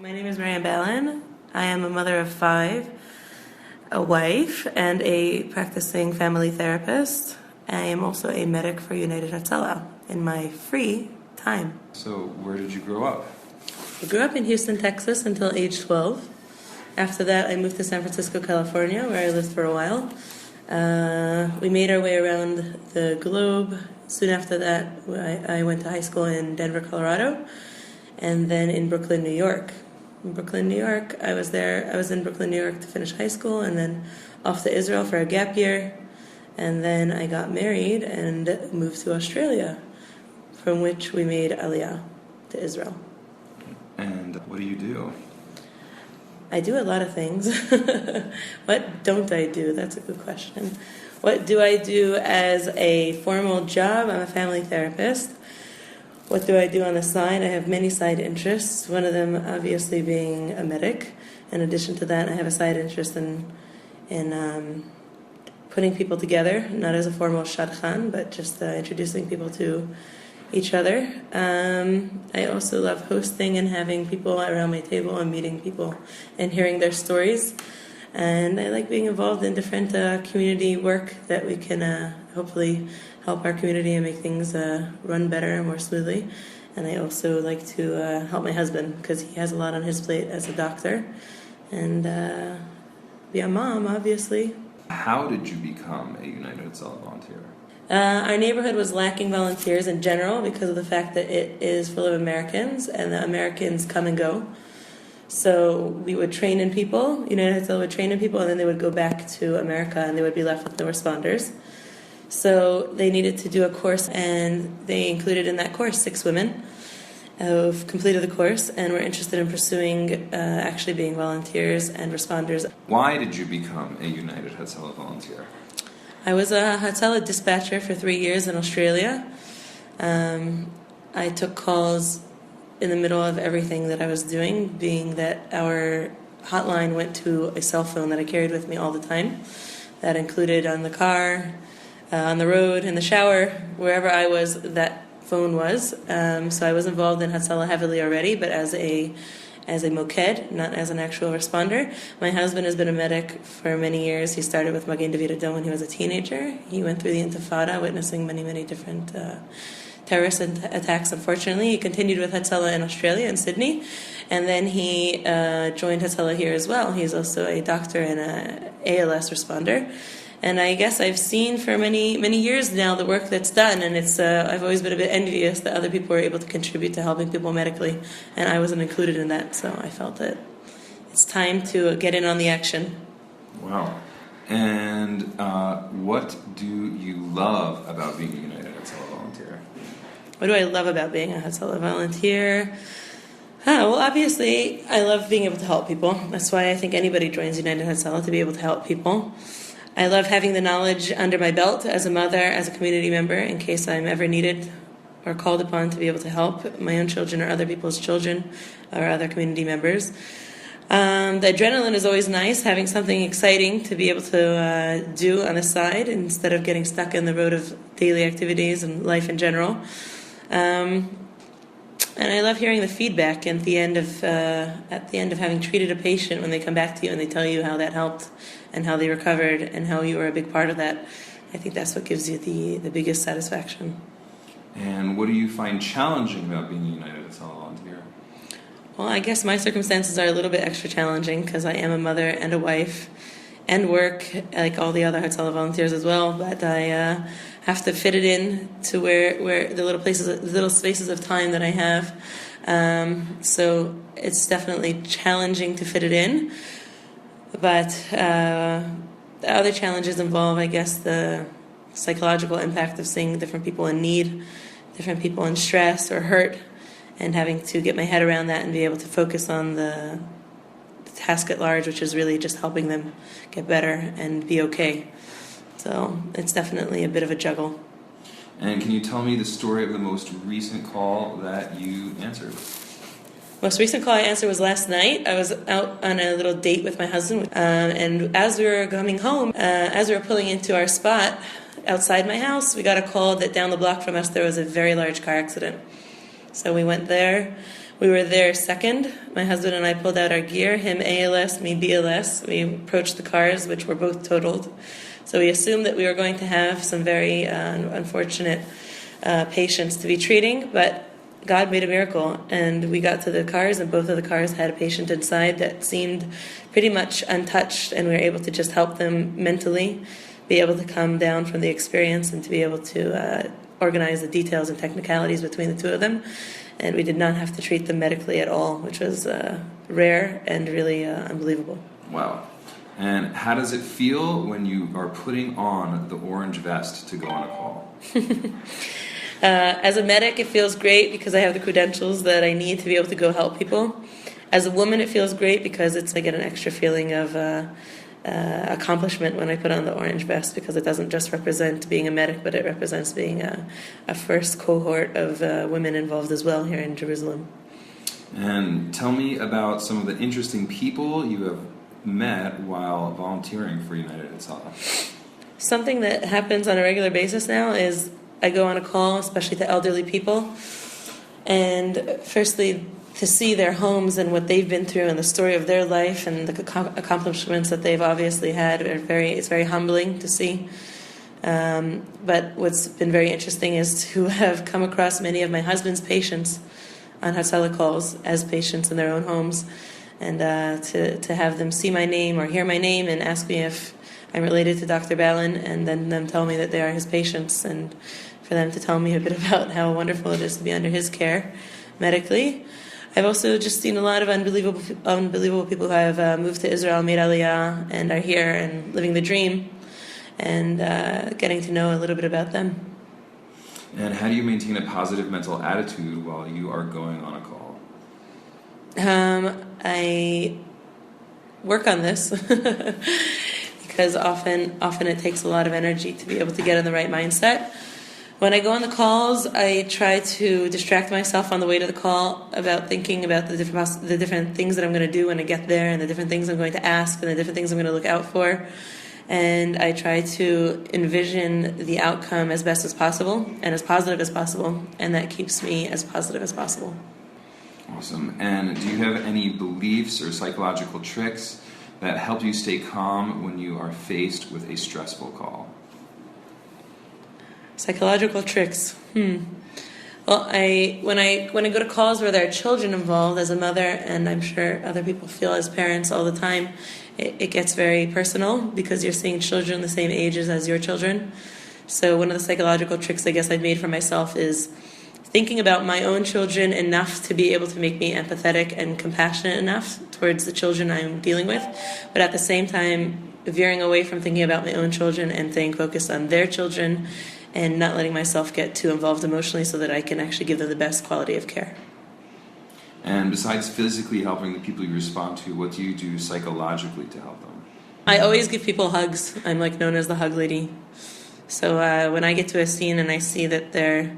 My name is Miriam Ballin. I am a mother of 5, a wife, and a practicing family therapist. I am also a medic for United Hatzalah in my free time. So where did you grow up? I grew up in Houston, Texas until age 12. After that, I moved to San Francisco, California, where I lived for a while. We made our way around the globe. Soon after that, I went to high school in Denver, Colorado, and then in Brooklyn, New York. In Brooklyn, New York, I was in Brooklyn, New York to finish high school, and then off to Israel for a gap year. And then I got married and moved to Australia, from which we made Aliyah to Israel. And what do you do? I do a lot of things. What don't I do? That's a good question. What do I do as a formal job? I'm a family therapist. What do I do on the side? I have many side interests, one of them obviously being a medic. In addition to that, I have a side interest in putting people together, not as a formal shadchan, but just introducing people to each other. I also love hosting and having people around my table and meeting people and hearing their stories. And I like being involved in different community work that we can hopefully help our community and make things run better and more smoothly. And I also like to help my husband because he has a lot on his plate as a doctor. And be a mom, obviously. How did you become a United Hatzalah volunteer? Our neighborhood was lacking volunteers in general because of the fact that it is full of Americans, and the Americans come and go. So we would train in people, United Hatzalah would train in people, and then they would go back to America and they would be left with no responders. So they needed to do a course, and they included in that course 6 women who've completed the course and were interested in pursuing actually being volunteers and responders. Why did you become a United Hatzalah volunteer? I was a Hatzalah dispatcher for 3 years in Australia. I took calls in the middle of everything that I was doing, being that our hotline went to a cell phone that I carried with me all the time. That included on the car, on the road, in the shower, wherever I was, that phone was. So I was involved in Hatzalah heavily already, but as a moked, not as an actual responder. My husband has been a medic for many years. He started with Magen David Adom when he was a teenager. He went through the Intifada, witnessing many different terrorist attacks, unfortunately. He continued with Hatzalah in Australia, in Sydney, and then he joined Hatzalah here as well. He's also a doctor and an ALS responder. And I guess I've seen for many years now the work that's done, and it's I've always been a bit envious that other people were able to contribute to helping people medically, and I wasn't included in that, so I felt that it's time to get in on the action. Wow. And what do you love about being a United Hatzalah volunteer? What do I love about being a Hatzalah volunteer? Well, obviously, I love being able to help people. That's why I think anybody joins United Hatzalah, to be able to help people. I love having the knowledge under my belt as a mother, as a community member, in case I'm ever needed or called upon to be able to help my own children or other people's children or other community members. The adrenaline is always nice, having something exciting to be able to do on the side instead of getting stuck in the road of daily activities and life in general. And I love hearing the feedback at the end of having treated a patient, when they come back to you and they tell you how that helped and how they recovered and how you were a big part of that. I think that's what gives you the biggest satisfaction. And what do you find challenging about being a United Hatzalah volunteer? Well, I guess my circumstances are a little bit extra challenging because I am a mother and a wife and work like all the other Hatzalah volunteers as well, but I have to fit it in to where the little spaces of time that I have. So it's definitely challenging to fit it in. But the other challenges involve, I guess, the psychological impact of seeing different people in need, different people in stress or hurt, and having to get my head around that and be able to focus on the task at large, which is really just helping them get better and be okay. So it's definitely a bit of a juggle. And can you tell me the story of the most recent call that you answered? Most recent call I answered was last night. I was out on a little date with my husband, and as we were coming home, as we were pulling into our spot outside my house, we got a call that down the block from us there was a very large car accident. So we went there. We were there second. My husband and I pulled out our gear, him ALS, me BLS. We approached the cars, which were both totaled. So we assumed that we were going to have some very unfortunate patients to be treating, but God made a miracle, and we got to the cars, and both of the cars had a patient inside that seemed pretty much untouched, and we were able to just help them mentally be able to come down from the experience and to be able to organize the details and technicalities between the two of them. And we did not have to treat them medically at all, which was rare and really unbelievable. Wow. And how does it feel when you are putting on the orange vest to go on a call? As a medic, it feels great because I have the credentials that I need to be able to go help people. As a woman, it feels great because I get an extra feeling of accomplishment when I put on the orange vest, because it doesn't just represent being a medic, but it represents being a first cohort of women involved as well here in Jerusalem. And tell me about some of the interesting people you have met while volunteering for United Hatzalah. Something that happens on a regular basis now is I go on a call, especially to elderly people, and firstly to see their homes and what they've been through and the story of their life and the accomplishments that they've obviously had it's very humbling to see. But what's been very interesting is to have come across many of my husband's patients on Hatzalah calls as patients in their own homes, and to have them see my name or hear my name and ask me if I'm related to Dr. Ballin, and then them tell me that they are his patients, and for them to tell me a bit about how wonderful it is to be under his care medically. I've also just seen a lot of unbelievable people who have moved to Israel, made Aliyah, and are here and living the dream, and getting to know a little bit about them. And how do you maintain a positive mental attitude while you are going on a call? I work on this because often it takes a lot of energy to be able to get in the right mindset. When I go on the calls, I try to distract myself on the way to the call about thinking about the different things that I'm going to do when I get there, and the different things I'm going to ask, and the different things I'm going to look out for. And I try to envision the outcome as best as possible and as positive as possible, and that keeps me as positive as possible. Awesome. And do you have any beliefs or psychological tricks that help you stay calm when you are faced with a stressful call? Psychological tricks. Well, when I go to calls where there are children involved, as a mother, and I'm sure other people feel as parents all the time, it gets very personal because you're seeing children the same ages as your children. So one of the psychological tricks I guess I've made for myself is thinking about my own children enough to be able to make me empathetic and compassionate enough towards the children I'm dealing with, but at the same time veering away from thinking about my own children and staying focused on their children and not letting myself get too involved emotionally so that I can actually give them the best quality of care. And besides physically helping the people you respond to, what do you do psychologically to help them? I always give people hugs. I'm known as the hug lady. So when I get to a scene and I see that they're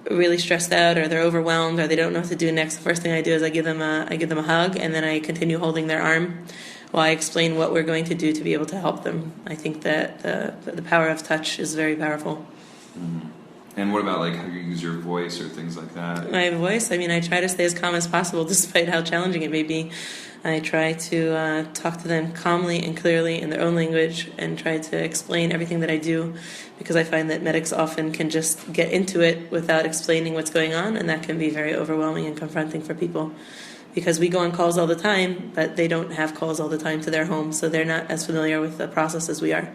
really stressed out or they're overwhelmed or they don't know what to do next, the first thing I do is I give them a hug, and then I continue holding their arm while I explain what we're going to do to be able to help them. I think that the power of touch is very powerful. Mm-hmm. And what about how you use your voice or things like that? My voice? I try to stay as calm as possible despite how challenging it may be. I try to talk to them calmly and clearly in their own language and try to explain everything that I do, because I find that medics often can just get into it without explaining what's going on, and that can be very overwhelming and confronting for people, because we go on calls all the time, but they don't have calls all the time to their home, so they're not as familiar with the process as we are.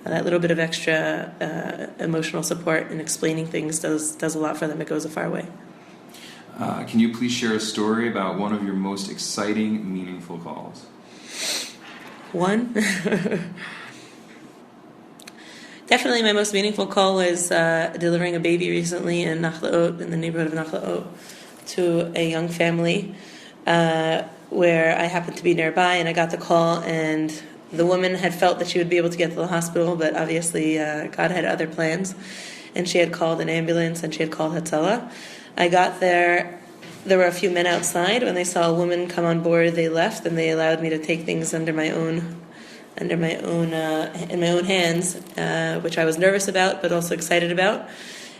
That little bit of extra emotional support and explaining things does a lot for them. It goes a far way. Can you please share a story about one of your most exciting, meaningful calls? One? Definitely my most meaningful call was delivering a baby recently in the neighborhood of Nachlaot, to a young family where I happened to be nearby, and I got the call, and the woman had felt that she would be able to get to the hospital, but obviously God had other plans, and she had called an ambulance and she had called Hatzalah. I got there. There were a few men outside. When they saw a woman come on board, they left, and they allowed me to take things in my own hands, which I was nervous about, but also excited about.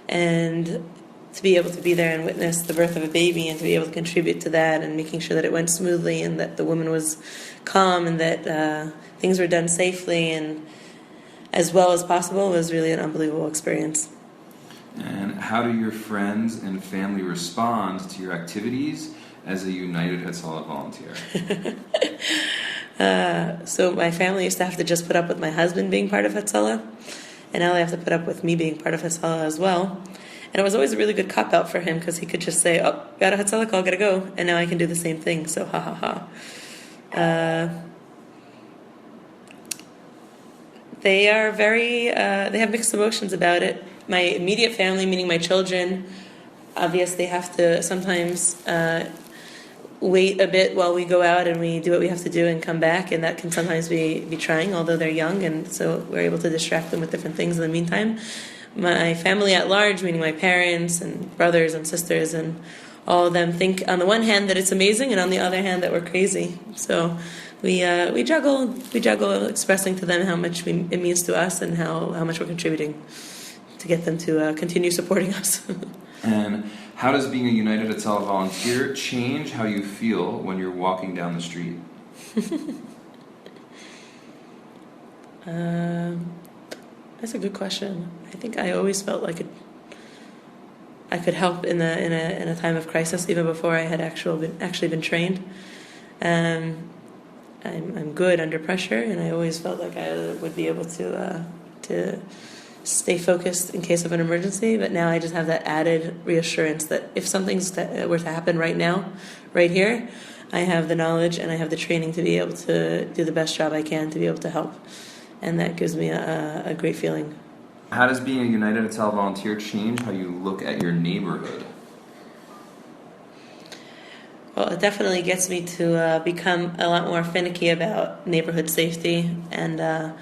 And to be able to be there and witness the birth of a baby and to be able to contribute to that and making sure that it went smoothly and that the woman was calm and that things were done safely and as well as possible was really an unbelievable experience. And how do your friends and family respond to your activities as a United Hatzalah volunteer? So my family used to have to just put up with my husband being part of Hatzalah, and now they have to put up with me being part of Hatzalah as well. And it was always a really good cop-out for him because he could just say, oh, got a Hatzalah call, gotta go. And now I can do the same thing, so ha ha ha. They are they have mixed emotions about it. My immediate family, meaning my children, obviously have to sometimes wait a bit while we go out and we do what we have to do and come back, and that can sometimes be trying, although they're young, and so we're able to distract them with different things in the meantime. My family at large, meaning my parents and brothers and sisters and all of them, think on the one hand that it's amazing and on the other hand that we're crazy. So we juggle expressing to them how much it means to us and how much we're contributing to get them to continue supporting us. And how does being a United Hatzalah volunteer change how you feel when you're walking down the street? That's a good question. I think I always felt like I could help in a time of crisis, even before I had actually been trained. I'm good under pressure, and I always felt like I would be able to stay focused in case of an emergency. But now I just have that added reassurance that if something's were to happen right now, right here, I have the knowledge and I have the training to be able to do the best job I can to be able to help. And that gives me a great feeling. How does being a United Hatzalah volunteer change how you look at your neighborhood? Well, it definitely gets me to become a lot more finicky about neighborhood safety and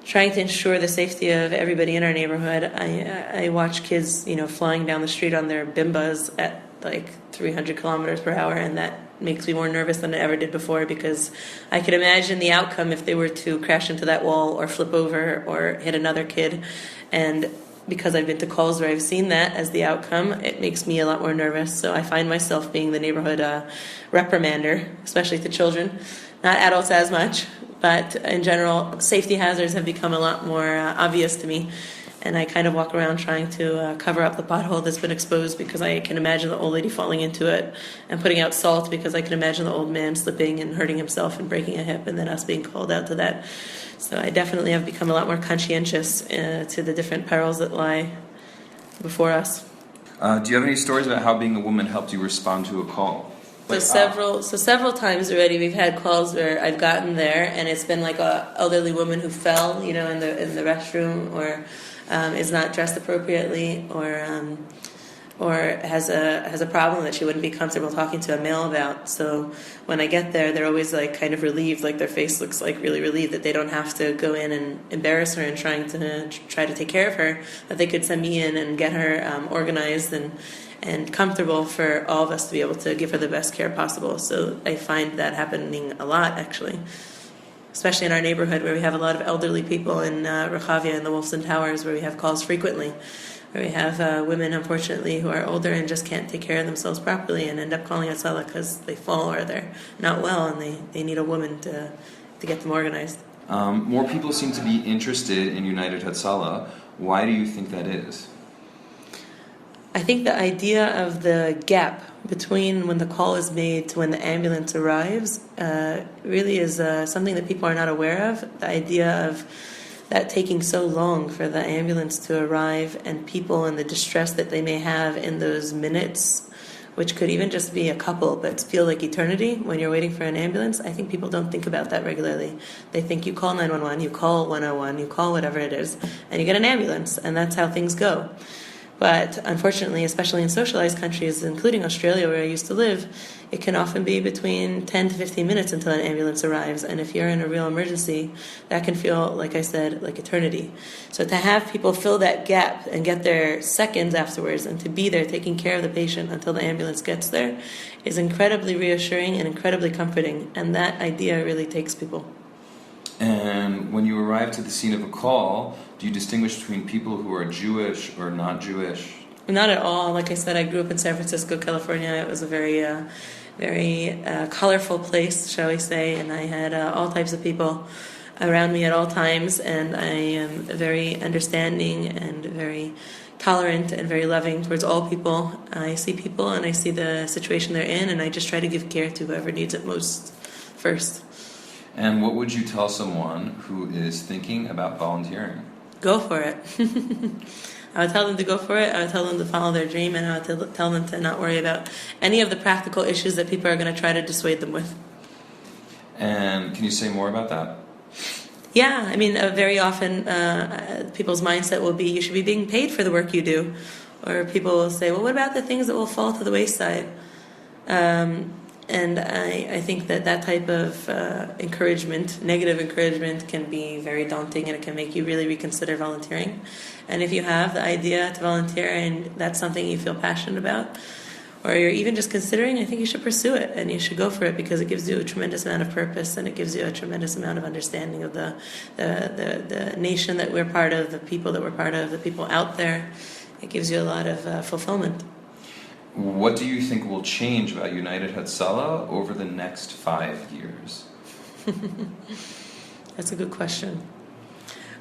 trying to ensure the safety of everybody in our neighborhood. I watch kids, flying down the street on their bimbas at like 300 kilometers per hour, and that makes me more nervous than I ever did before because I could imagine the outcome if they were to crash into that wall or flip over or hit another kid. And because I've been to calls where I've seen that as the outcome, it makes me a lot more nervous. So I find myself being the neighborhood reprimander, especially to children. Not adults as much, but in general, safety hazards have become a lot more obvious to me. And I kind of walk around trying to cover up the pothole that's been exposed because I can imagine the old lady falling into it, and putting out salt because I can imagine the old man slipping and hurting himself and breaking a hip, and then us being called out to that. So I definitely have become a lot more conscientious to the different perils that lie before us. Do you have any stories about how being a woman helped you respond to a call? So several times already we've had calls where I've gotten there and it's been like a elderly woman who fell, in the restroom, or is not dressed appropriately, or has a problem that she wouldn't be comfortable talking to a male about. So when I get there, they're always like kind of relieved, like their face looks like really relieved that they don't have to go in and embarrass her and try to take care of her, that they could send me in and get her organized and comfortable for all of us to be able to give her the best care possible. So I find that happening a lot, actually, especially in our neighborhood where we have a lot of elderly people in Rehavia and the Wolfson Towers, where we have calls frequently, where we have women, unfortunately, who are older and just can't take care of themselves properly and end up calling Hatzalah because they fall or they're not well and they need a woman to get them organized. More people seem to be interested in United Hatzalah. Why do you think that is? I think the idea of the gap between when the call is made to when the ambulance arrives really is something that people are not aware of. The idea of that taking so long for the ambulance to arrive, and people and the distress that they may have in those minutes, which could even just be a couple but feel like eternity when you're waiting for an ambulance. I think people don't think about that regularly. They think you call 911, you call 101, you call whatever it is, and you get an ambulance, and that's how things go. But unfortunately, especially in socialized countries, including Australia where I used to live, it can often be between 10 to 15 minutes until an ambulance arrives. And if you're in a real emergency, that can feel, like I said, like eternity. So to have people fill that gap and get there seconds afterwards and to be there taking care of the patient until the ambulance gets there is incredibly reassuring and incredibly comforting. And that idea really takes people. And when you arrive to the scene of a call, do you distinguish between people who are Jewish or not Jewish? Not at all. Like I said, I grew up in San Francisco, California. It was a very colorful place, shall we say, and I had all types of people around me at all times, and I am very understanding and very tolerant and very loving towards all people. I see people and I see the situation they're in, and I just try to give care to whoever needs it most first. And what would you tell someone who is thinking about volunteering? Go for it. I would tell them to go for it. I would tell them to follow their dream, and I would tell them to not worry about any of the practical issues that people are going to try to dissuade them with. And can you say more about that? Yeah, I mean, very often people's mindset will be, you should be being paid for the work you do. Or people will say, well, what about the things that will fall to the wayside? And I think that type of encouragement, negative encouragement, can be very daunting, and it can make you really reconsider volunteering. And if you have the idea to volunteer and that's something you feel passionate about, or you're even just considering, I think you should pursue it and you should go for it, because it gives you a tremendous amount of purpose, and it gives you a tremendous amount of understanding of the nation that we're part of, the people that we're part of, the people out there. It gives you a lot of fulfillment. What do you think will change about United Hatzalah over the next 5 years? That's a good question.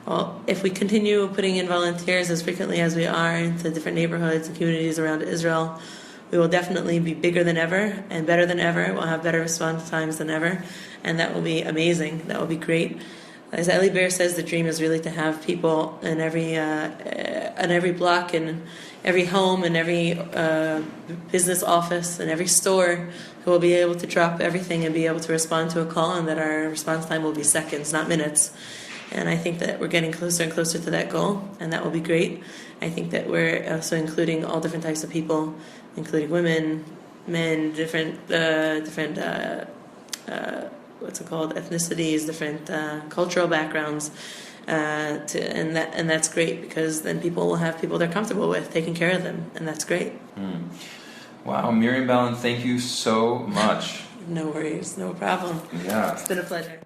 Well, if we continue putting in volunteers as frequently as we are into different neighborhoods and communities around Israel, we will definitely be bigger than ever and better than ever. We'll have better response times than ever, and that will be amazing. That will be great. As Eli Bear says, the dream is really to have people in every block, and every home, and every business office, and every store, who will be able to drop everything and be able to respond to a call, and that our response time will be seconds, not minutes. And I think that we're getting closer and closer to that goal, and that will be great. I think that we're also including all different types of people, including women, men, different ethnicities, different cultural backgrounds, and that's great, because then people will have people they're comfortable with taking care of them, and that's great. Wow, Miriam Ballin, thank you so much. No worries, no problem. Yeah. It's been a pleasure.